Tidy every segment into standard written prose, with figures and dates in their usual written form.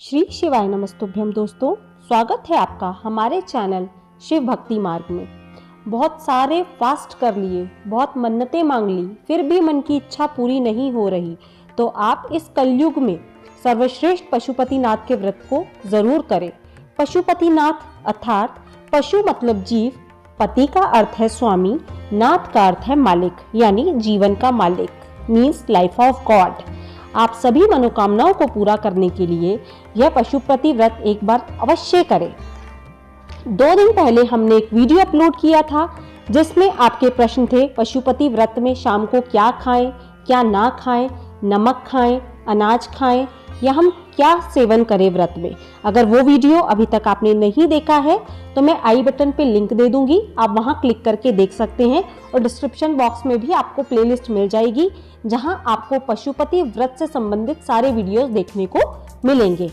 श्री शिवाय नमस्तुभ्यम दोस्तों, स्वागत है आपका हमारे चैनल शिव भक्ति मार्ग में। बहुत सारे फास्ट कर लिए, बहुत मन्नतें मांग ली, फिर भी मन की इच्छा पूरी नहीं हो रही, तो आप इस कलयुग में सर्वश्रेष्ठ पशुपतिनाथ के व्रत को जरूर करें। पशुपतिनाथ अर्थात पशु मतलब जीव, पति का अर्थ है स्वामी, नाथ का अर्थ है मालिक, यानी जीवन का मालिक, मीन्स लाइफ ऑफ गॉड। आप सभी मनोकामनाओं को पूरा करने के लिए यह पशुपति व्रत एक बार अवश्य करें। 2 दिन पहले हमने एक वीडियो अपलोड किया था जिसमें आपके प्रश्न थे पशुपति व्रत में शाम को क्या खाएं, क्या ना खाएं, नमक खाएं, अनाज खाएं या हम क्या सेवन करें व्रत में। अगर वो वीडियो अभी तक आपने नहीं देखा है तो मैं आई बटन पे लिंक दे दूंगी, आप वहां क्लिक करके देख सकते हैं और डिस्क्रिप्शन बॉक्स में भी आपको प्लेलिस्ट मिल जाएगी जहां आपको पशुपति व्रत से संबंधित सारे वीडियोस देखने को मिलेंगे।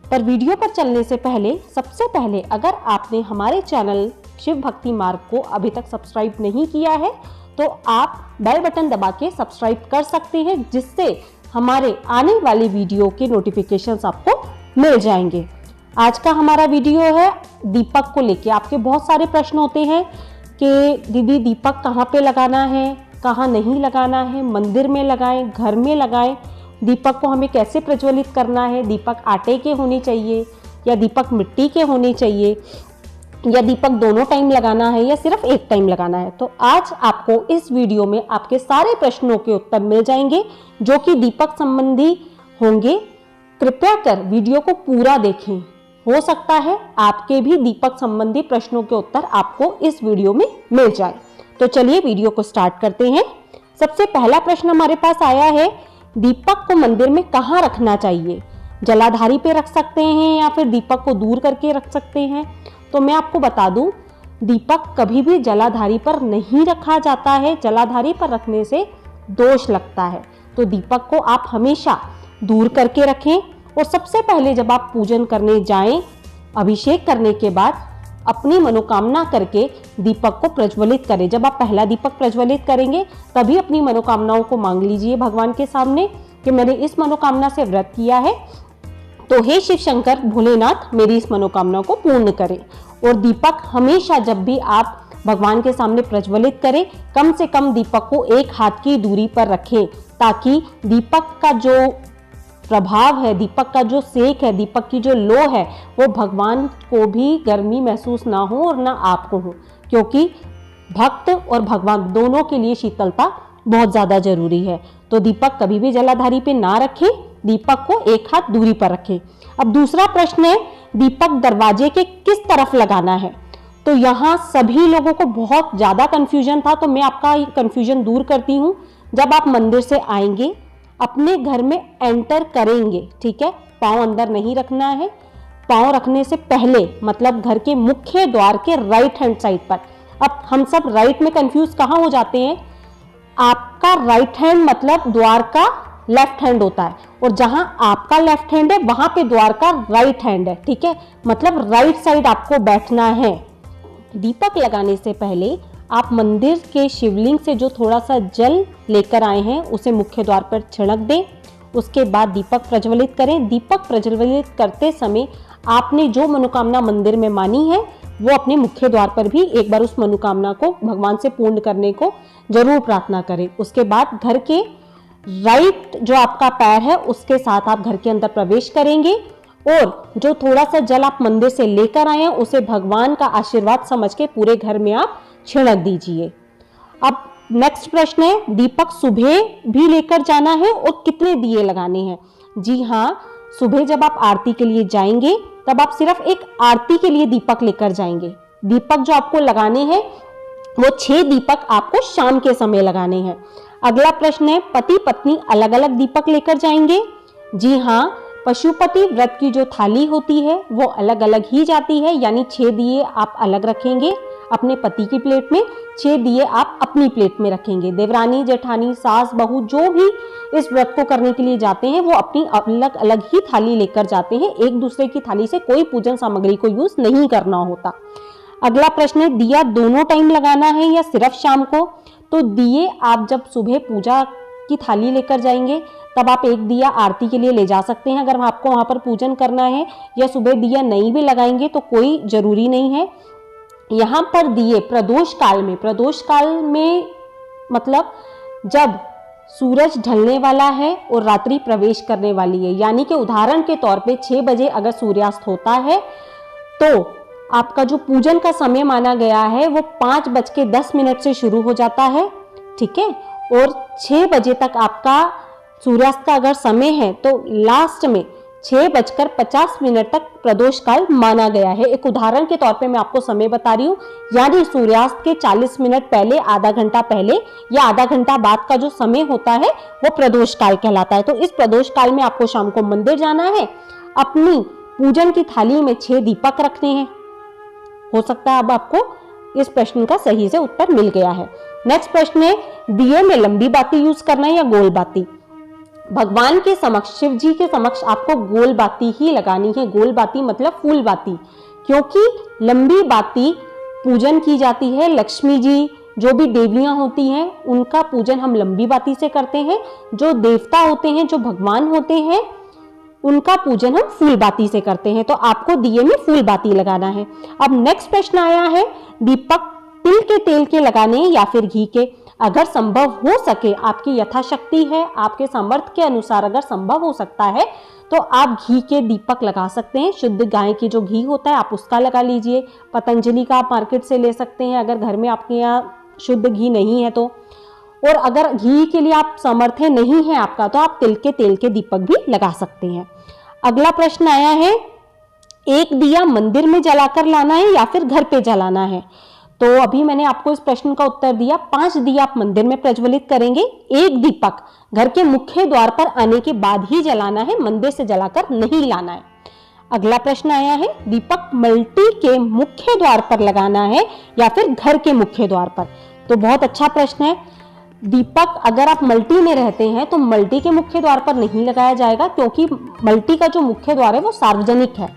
पर वीडियो पर चलने से पहले सबसे पहले अगर आपने हमारे चैनल शिव भक्ति मार्ग को अभी तक सब्सक्राइब नहीं किया है तो आप बेल बटन दबा के सब्सक्राइब कर सकते हैं, जिससे हमारे आने वाली वीडियो के नोटिफिकेशंस आपको मिल जाएंगे। आज का हमारा वीडियो है दीपक को लेके। आपके बहुत सारे प्रश्न होते हैं कि दीदी दीपक कहाँ पे लगाना है, कहाँ नहीं लगाना है, मंदिर में लगाएं, घर में लगाएं, दीपक को हमें कैसे प्रज्वलित करना है, दीपक आटे के होने चाहिए या दीपक मिट्टी के होने चाहिए या दीपक दोनों टाइम लगाना है या सिर्फ एक टाइम लगाना है। तो आज आपको इस वीडियो में आपके सारे प्रश्नों के उत्तर मिल जाएंगे जो कि दीपक संबंधी होंगे। कृपया कर वीडियो को पूरा देखें, हो सकता है आपके भी दीपक संबंधी प्रश्नों के उत्तर आपको इस वीडियो में मिल जाए। तो चलिए वीडियो को स्टार्ट करते हैं। सबसे पहला प्रश्न हमारे पास आया है, दीपक को मंदिर में कहाँ रखना चाहिए? जलाधारी पे रख सकते हैं या फिर दीपक को दूर करके रख सकते हैं? तो मैं आपको बता दूं, दीपक कभी भी जलाधारी पर नहीं रखा जाता है। जलाधारी पर रखने से दोष लगता है, तो दीपक को आप हमेशा दूर करके रखें। और सबसे पहले जब आप पूजन करने जाएं, अभिषेक करने के बाद अपनी मनोकामना करके दीपक को प्रज्वलित करें। जब आप पहला दीपक प्रज्वलित करेंगे तभी अपनी मनोकामनाओं को मांग लीजिए भगवान के सामने कि मैंने इस मनोकामना से व्रत किया है, तो हे शिव शंकर भोलेनाथ मेरी इस मनोकामना को पूर्ण करें। और दीपक हमेशा जब भी आप भगवान के सामने प्रज्वलित करें, कम से कम दीपक को 1 हाथ की दूरी पर रखें, ताकि दीपक का जो प्रभाव है, दीपक का जो सेक है, दीपक की जो लो है, वो भगवान को भी गर्मी महसूस ना हो और ना आपको हो, क्योंकि भक्त और भगवान दोनों के लिए शीतलता बहुत ज्यादा जरूरी है। तो दीपक कभी भी जलाधारी पे ना रखें, दीपक को 1 हाथ दूरी पर रखें। अब दूसरा प्रश्न है, दीपक दरवाजे के किस तरफ लगाना है? तो यहाँ सभी लोगों को बहुत ज्यादा कंफ्यूजन था, तो मैं आपका कंफ्यूजन दूर करती हूँ। जब आप मंदिर से आएंगे, अपने घर में एंटर करेंगे, ठीक है, पाँव अंदर नहीं रखना है। पाँव रखने से पहले मतलब घर के मुख्य द्वार के राइट हैंड साइड पर। अब हम सब राइट में कंफ्यूज कहाँ हो जाते हैं, आपका राइट हैंड मतलब द्वार का लेफ्ट हैंड होता है, और जहां आपका लेफ्ट हैंड है वहां पे द्वार का राइट हैंड है, ठीक है, मतलब राइट साइड आपको बैठना है। दीपक लगाने से पहले आप मंदिर के शिवलिंग से जो थोड़ा सा जल लेकर आए हैं उसे मुख्य द्वार पर छिड़क दें। उसके बाद दीपक प्रज्वलित करें। दीपक प्रज्वलित करते समय आपने जो मनोकामना मंदिर में मानी है वो अपने मुख्य द्वार पर भी एक बार उस मनोकामना को भगवान से पूर्ण करने को जरूर प्रार्थना करें। उसके बाद घर के राइट जो आपका पैर है उसके साथ आप घर के अंदर प्रवेश करेंगे और जो थोड़ा सा जल आप मंदिर से लेकर आए हैं उसे भगवान का आशीर्वाद समझ के पूरे घर में आप छिड़क दीजिए। अब नेक्स्ट प्रश्न है, दीपक सुबह भी लेकर जाना है और कितने दिए लगाने हैं? जी हाँ, सुबह जब आप आरती के लिए जाएंगे तब आप सिर्फ एक आरती के लिए दीपक लेकर जाएंगे। दीपक जो आपको लगाने हैं वो 6 दीपक आपको शाम के समय लगाने हैं। अगला प्रश्न है, पति पत्नी अलग अलग दीपक लेकर जाएंगे? जी हाँ, पशुपति व्रत की जो थाली होती है वो अलग अलग ही जाती है, यानी 6 दिए आप अलग रखेंगे अपने पति की प्लेट में, 6 दिए आप अपनी प्लेट में रखेंगे। देवरानी जेठानी सास बहू जो भी इस व्रत को करने के लिए जाते हैं वो अपनी अलग अलग ही थाली लेकर जाते हैं, एक दूसरे की थाली से कोई पूजन सामग्री को यूज नहीं करना होता। अगला प्रश्न है, दिया दोनों टाइम लगाना है या सिर्फ शाम को? तो दिए आप जब सुबह पूजा की थाली लेकर जाएंगे तब आप एक दिया आरती के लिए ले जा सकते हैं अगर आपको वहाँ पर पूजन करना है, या सुबह दिया नहीं भी लगाएंगे तो कोई जरूरी नहीं है। यहाँ पर दिए प्रदोष काल में मतलब जब सूरज ढलने वाला है और रात्रि प्रवेश करने वाली है, यानी कि उदाहरण के तौर पे 6 बजे अगर सूर्यास्त होता है तो आपका जो पूजन का समय माना गया है वो 5:10 से शुरू हो जाता है, ठीक है। और 6 बजे तक आपका सूर्यास्त का अगर समय है तो लास्ट में 6:50 तक प्रदोष काल माना गया है। एक उदाहरण के तौर पे मैं आपको समय बता रही हूँ, यानी सूर्यास्त के 40 मिनट पहले, आधा घंटा पहले या आधा घंटा बाद का जो समय होता है वो प्रदोष काल कहलाता है। तो इस प्रदोष काल में आपको शाम को मंदिर जाना है, अपनी पूजन की थाली में 6 दीपक रखने हैं। हो सकता है अब आपको इस प्रश्न का सही से उत्तर मिल गया है। नेक्स्ट प्रश्न है, दिए में लंबी बाती यूज करना है या गोल बाती? भगवान के समक्ष, शिव जी के समक्ष आपको गोल बाती ही लगानी है। गोल बाती मतलब फूल बाती, क्योंकि लंबी बाती पूजन की जाती है। लक्ष्मी जी जो भी देवियां होती हैं उनका पूजन हम लंबी बाती से करते हैं। जो देवता होते हैं, जो भगवान होते हैं, उनका पूजन हम फूल बाती से करते हैं। तो आपको दिए में फूल बाती लगाना है। अब नेक्स्ट प्रश्न आया है, दीपक तिल के तेल के लगाने या फिर घी के? अगर संभव हो सके, आपकी यथाशक्ति है, आपके सामर्थ्य के अनुसार अगर संभव हो सकता है तो आप घी के दीपक लगा सकते हैं। शुद्ध गाय की जो घी होता है आप उसका लगा लीजिए। पतंजलि का आप मार्केट से ले सकते हैं अगर घर में आपके यहाँ शुद्ध घी नहीं है तो। और अगर घी के लिए आप सामर्थ्य नहीं है आपका तो आप तिल के तेल के दीपक भी लगा सकते हैं। अगला प्रश्न आया है, एक दिया मंदिर में जलाकर लाना है या फिर घर पे जलाना है? तो अभी मैंने आपको इस प्रश्न का उत्तर दिया। 5 दिया आप मंदिर में प्रज्वलित करेंगे, एक दीपक घर के मुख्य द्वार पर आने के बाद ही जलाना है, मंदिर से जलाकर नहीं लाना है। अगला प्रश्न आया है, दीपक मल्टी के मुख्य द्वार पर लगाना है या फिर घर के मुख्य द्वार पर? तो बहुत अच्छा प्रश्न है। दीपक अगर आप मल्टी में रहते हैं तो मल्टी के मुख्य द्वार पर नहीं लगाया जाएगा, क्योंकि मल्टी का जो मुख्य द्वार है वो सार्वजनिक है।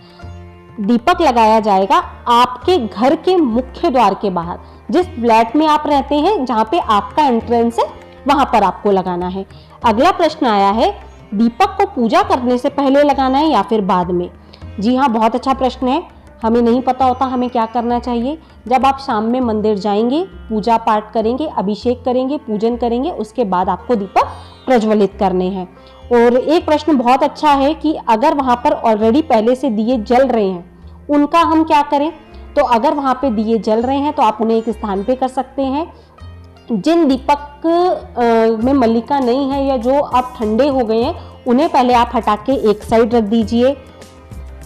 दीपक लगाया जाएगा आपके घर के मुख्य द्वार के बाहर, जिस फ्लैट में आप रहते हैं, जहां पे आपका एंट्रेंस है वहां पर आपको लगाना है। अगला प्रश्न आया है, दीपक को पूजा करने से पहले लगाना है या फिर बाद में? जी हाँ, बहुत अच्छा प्रश्न है। हमें नहीं पता होता हमें क्या करना चाहिए। जब आप शाम में मंदिर जाएंगे, पूजा पाठ करेंगे, अभिषेक करेंगे, पूजन करेंगे, उसके बाद आपको दीपक प्रज्वलित करने हैं। और एक प्रश्न बहुत अच्छा है कि अगर वहां पर ऑलरेडी पहले से दिए जल रहे हैं उनका हम क्या करें? तो अगर वहां पे दिए जल रहे हैं तो आप उन्हें एक स्थान पे कर सकते हैं। जिन दीपक में मल्लिका नहीं है या जो अब ठंडे हो गए हैं उन्हें पहले आप हटा के एक साइड रख दीजिए।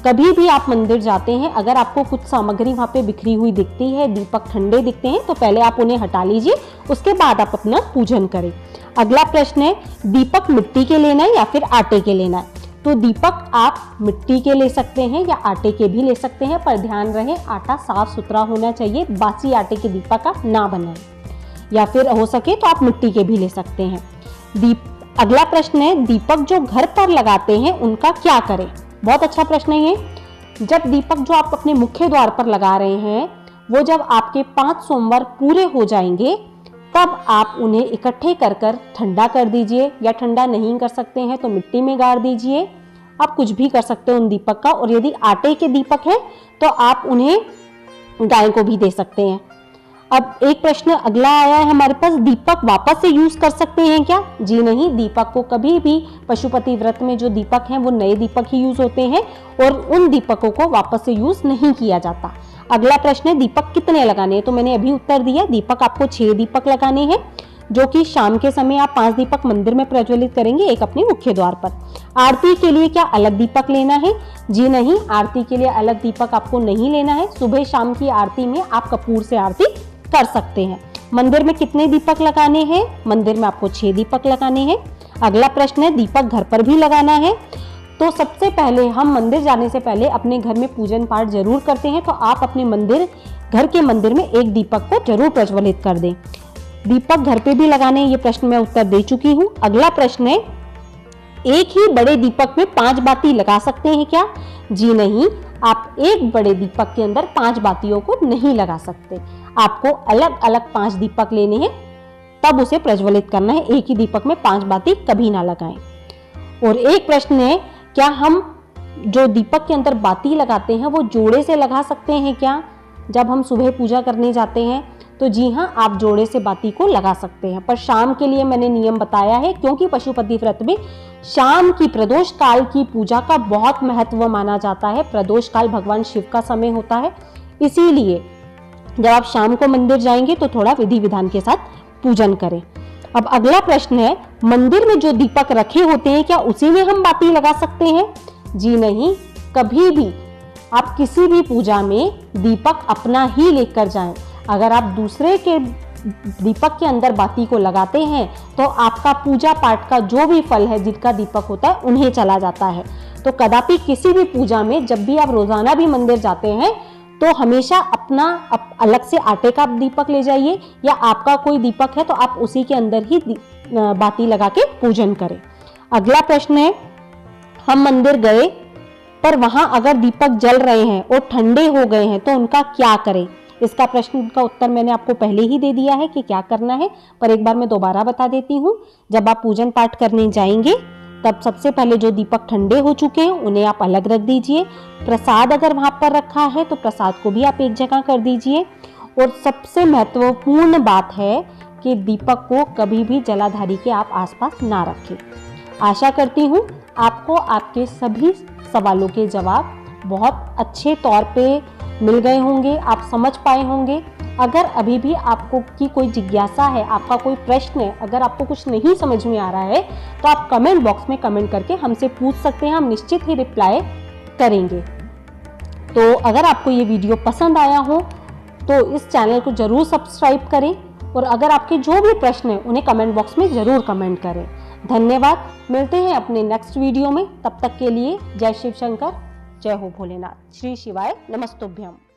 कभी भी आप मंदिर जाते हैं, अगर आपको कुछ सामग्री वहां पे बिखरी हुई दिखती है, दीपक ठंडे दिखते हैं, तो पहले आप उन्हें हटा लीजिए, उसके बाद आप अपना पूजन करें। अगला प्रश्न है, दीपक मिट्टी के लेना है या फिर आटे के लेना है? तो दीपक आप मिट्टी के ले सकते हैं या आटे के भी ले सकते हैं, पर ध्यान रहे आटा साफ सुथरा होना चाहिए, बासी आटे के दीपक आप ना बनाएं। या फिर हो सके तो आप मिट्टी के भी ले सकते हैं। अगला प्रश्न है, दीपक जो घर पर लगाते हैं उनका क्या करें? बहुत अच्छा प्रश्न है ये। जब दीपक जो आप अपने मुख्य द्वार पर लगा रहे हैं वो जब आपके 5 सोमवार पूरे हो जाएंगे तब आप उन्हें इकट्ठे कर कर ठंडा कर दीजिए, या ठंडा नहीं कर सकते हैं तो मिट्टी में गाड़ दीजिए। आप कुछ भी कर सकते हो उन दीपक का। और यदि आटे के दीपक हैं तो आप उन्हें गाय को भी दे सकते हैं। अब एक प्रश्न अगला आया है हमारे पास, दीपक वापस से यूज कर सकते हैं क्या? जी नहीं, दीपक को कभी भी पशुपति व्रत में जो दीपक हैं वो नए दीपक ही यूज होते हैं और उन दीपकों को वापस से यूज नहीं किया जाता। अगला प्रश्न है, दीपक कितने लगाने हैं? तो मैंने अभी उत्तर दिया, दीपक आपको 6 दीपक लगाने हैं, जो कि शाम के समय आप 5 दीपक मंदिर में प्रज्वलित करेंगे, एक अपने मुख्य द्वार पर। आरती के लिए क्या अलग दीपक लेना है? जी नहीं, आरती के लिए अलग दीपक आपको नहीं लेना है। सुबह शाम की आरती में आप कपूर से आरती कर सकते हैं। मंदिर में कितने दीपक लगाने हैं? मंदिर में आपको 6 दीपक लगाने हैं। अगला प्रश्न है, दीपक घर पर भी लगाना है? तो सबसे पहले हम मंदिर जाने से पहले अपने घर में पूजन पाठ जरूर करते हैं, तो आप अपने घर के मंदिर में एक दीपक को जरूर प्रज्वलित कर दें। दीपक घर पे भी लगाने, ये प्रश्न मैं उत्तर दे चुकी हूँ। अगला प्रश्न है, एक ही बड़े दीपक में 5 बाती लगा सकते हैं क्या? जी नहीं, आप एक बड़े दीपक के अंदर 5 बातियों को नहीं लगा सकते। आपको अलग अलग 5 दीपक लेने हैं, तब उसे प्रज्वलित करना है। एक ही दीपक में 5 बाती कभी ना लगाएं। और एक प्रश्न है, क्या हम जो दीपक के अंदर बाती लगाते हैं वो जोड़े से लगा सकते हैं क्या, जब हम सुबह पूजा करने जाते हैं? तो जी हाँ, आप जोड़े से बाती को लगा सकते हैं, पर शाम के लिए मैंने नियम बताया है, क्योंकि पशुपति व्रत में शाम की प्रदोष काल की पूजा का बहुत महत्व माना जाता है। प्रदोष काल भगवान शिव का समय होता है, इसीलिए जब आप शाम को मंदिर जाएंगे तो थोड़ा विधि विधान के साथ पूजन करें। अब अगला प्रश्न है, मंदिर में जो दीपक रखे होते हैं क्या उसी में हम बाती लगा सकते हैं? जी नहीं, कभी भी आप किसी भी पूजा में दीपक अपना ही लेकर जाएं। अगर आप दूसरे के दीपक के अंदर बाती को लगाते हैं तो आपका पूजा पाठ का जो भी फल है, जिनका दीपक होता है, उन्हें चला जाता है। तो कदापि किसी भी पूजा में, जब भी आप रोजाना भी मंदिर जाते हैं, तो हमेशा अपना अलग से आटे का दीपक ले जाइए, या आपका कोई दीपक है तो आप उसी के अंदर ही बाती लगा के पूजन करें। अगला प्रश्न है, हम मंदिर गए पर वहां अगर दीपक जल रहे हैं और ठंडे हो गए हैं तो उनका क्या करें? इसका प्रश्न का उत्तर मैंने आपको पहले ही दे दिया है कि क्या करना है, पर एक बार मैं दोबारा बता देती हूँ। जब आप पूजन पाठ करने जाएंगे तब सबसे पहले जो दीपक ठंडे हो चुके हैं उन्हें आप अलग रख दीजिए। प्रसाद अगर वहां पर रखा है तो प्रसाद को भी आप एक जगह कर दीजिए। और सबसे महत्वपूर्ण बात है कि दीपक को कभी भी जलाधारी के आप आसपास ना रखें। आशा करती हूँ आपको आपके सभी सवालों के जवाब बहुत अच्छे तौर पे मिल गए होंगे, आप समझ पाए होंगे। अगर अभी भी आपको की कोई जिज्ञासा है, आपका कोई प्रश्न है, अगर आपको कुछ नहीं समझ में आ रहा है तो आप कमेंट बॉक्स में कमेंट करके हमसे पूछ सकते हैं, हम निश्चित ही रिप्लाई करेंगे। तो अगर आपको ये वीडियो पसंद आया हो तो इस चैनल को जरूर सब्सक्राइब करें, और अगर आपके जो भी प्रश्न है उन्हें कमेंट बॉक्स में जरूर कमेंट करें। धन्यवाद, मिलते हैं अपने नेक्स्ट वीडियो में। तब तक के लिए जय शिव शंकर, जय हो भोलेनाथ, श्री शिवाय नमस्तुभ्यम।